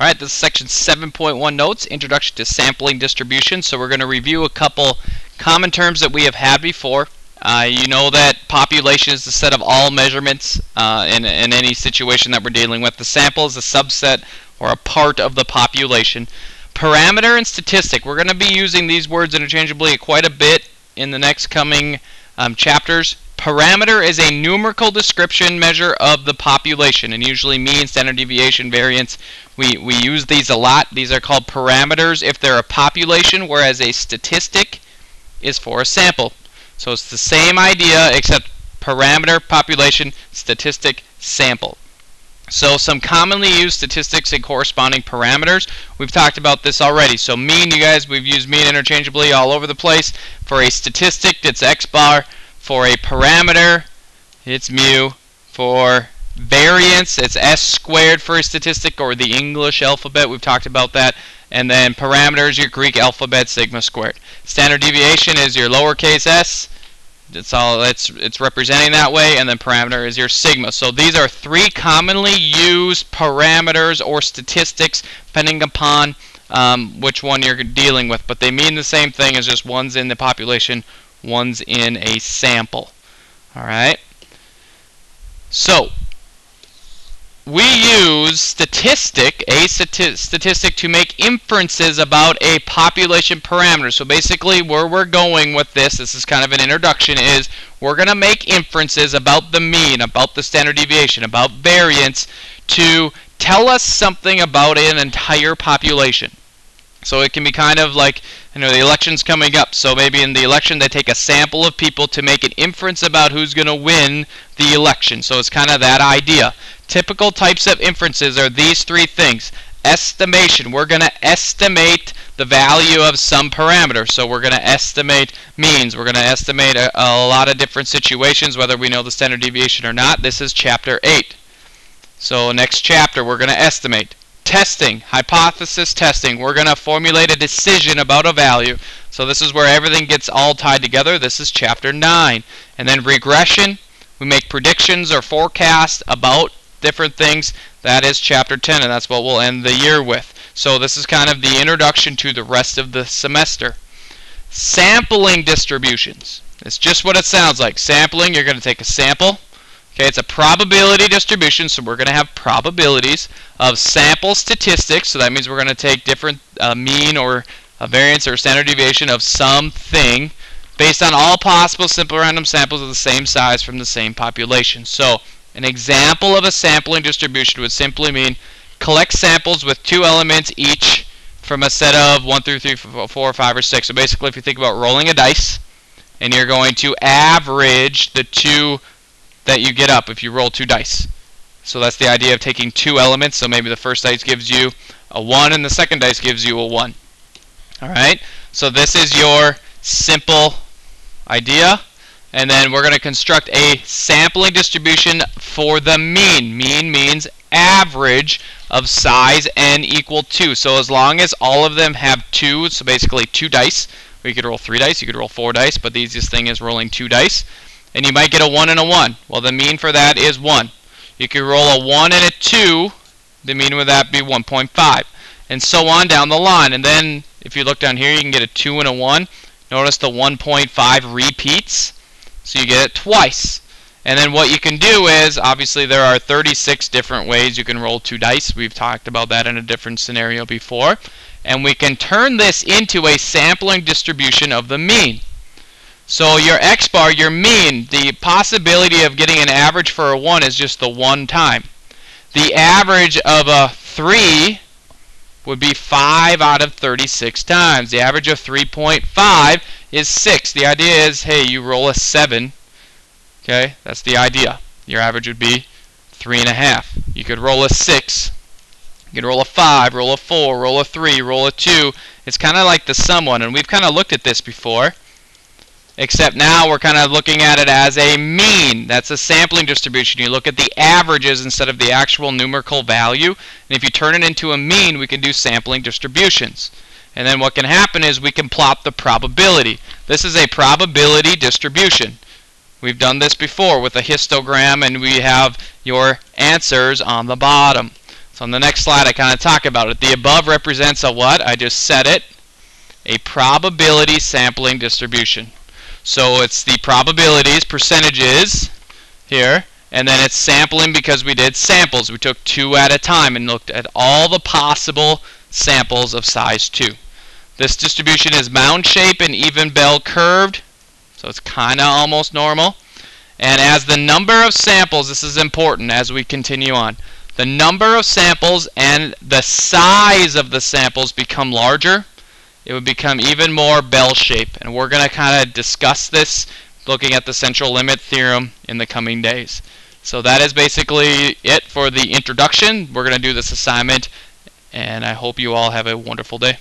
Alright, this is section 7.1 notes, Introduction to Sampling Distribution. So we're going to review a couple common terms that we have had before. You know that population is the set of all measurements in any situation that we're dealing with. The sample is a subset or a part of the population. Parameter and statistic. We're going to be using these words interchangeably quite a bit in the next coming chapters. Parameter is a numerical description measure of the population, and usually mean, standard deviation, variance. We use these a lot. These are called parameters if they're a population, whereas a statistic is for a sample. So it's the same idea except parameter, population, statistic, sample. So some commonly used statistics and corresponding parameters. We've talked about this already. So mean, you guys, we've used mean interchangeably all over the place. For a statistic, it's x bar. For a parameter, it's mu. For variance, it's s squared for a statistic, or the English alphabet. We've talked about that. And then parameters, your Greek alphabet, sigma squared. Standard deviation is your lowercase s. It's representing that way, and then parameter is your sigma. So these are three commonly used parameters or statistics, depending upon which one you're dealing with. But they mean the same thing, as just one's in the population, one's in a sample. Alright? So, we use statistic to make inferences about a population parameter. So basically where we're going with this is kind of an introduction, is we're going to make inferences about the mean, about the standard deviation, about variance, to tell us something about an entire population. So it can be kind of like, you know, the election's coming up. So maybe in the election they take a sample of people to make an inference about who's going to win the election. So it's kind of that idea. Typical types of inferences are these three things. Estimation. We're going to estimate the value of some parameter. So we're going to estimate means. We're going to estimate a lot of different situations, whether we know the standard deviation or not. This is chapter 8. So next chapter we're going to estimate. Testing, hypothesis testing. We're going to formulate a decision about a value. So this is where everything gets all tied together. This is chapter 9. And then regression. We make predictions or forecasts about different things. That is chapter 10, and that's what we'll end the year with. So this is kind of the introduction to the rest of the semester. Sampling distributions. It's just what it sounds like. Sampling, you're going to take a sample. Okay, it's a probability distribution, so we're going to have probabilities of sample statistics. So that means we're going to take different mean or a variance or standard deviation of something based on all possible simple random samples of the same size from the same population. So an example of a sampling distribution would simply mean collect samples with two elements each from a set of 1 through 3, 4, 5, or 6. So basically, if you think about rolling a dice, and you're going to average the two that you get up if you roll two dice. So that's the idea of taking two elements. So maybe the first dice gives you a 1 and the second dice gives you a 1. Alright? So this is your simple idea. And then we're going to construct a sampling distribution for the mean. Mean means average of size n equal 2. So as long as all of them have 2, so basically 2 dice, or you could roll 3 dice, you could roll 4 dice, but the easiest thing is rolling 2 dice. And you might get a 1 and a 1. Well, the mean for that is 1. You could roll a 1 and a 2. The mean would that be 1.5. And so on down the line. And then if you look down here, you can get a 2 and a 1. Notice the 1.5 repeats. So you get it twice. And then what you can do is, obviously there are 36 different ways you can roll 2 dice. We've talked about that in a different scenario before. And we can turn this into a sampling distribution of the mean. So your x bar, your mean, the possibility of getting an average for a 1 is just the 1 time. The average of a 3 would be 5 out of 36 times. The average of 3.5 is 6. The idea is, hey, you roll a 7. Okay, that's the idea. Your average would be 3.5. You could roll a 6. You could roll a 5, roll a 4, roll a 3, roll a 2. It's kind of like the sum one, and we've kind of looked at this before. Except now we're kind of looking at it as a mean. That's a sampling distribution. You look at the averages instead of the actual numerical value. And if you turn it into a mean, we can do sampling distributions. And then what can happen is we can plot the probability. This is a probability distribution. We've done this before with a histogram, and we have your answers on the bottom. So on the next slide I kind of talk about it. The above represents a what? I just said it. A probability sampling distribution. So it's the probabilities, percentages here, and then it's sampling because we did samples. We took 2 at a time and looked at all the possible samples of size 2. This distribution is mound shape and even bell curved, so it's kind of almost normal. And as the number of samples, this is important as we continue on, the number of samples and the size of the samples become larger, it would become even more bell shape. And we're going to kind of discuss this looking at the central limit theorem in the coming days. So that is basically it for the introduction. We're going to do this assignment, and I hope you all have a wonderful day.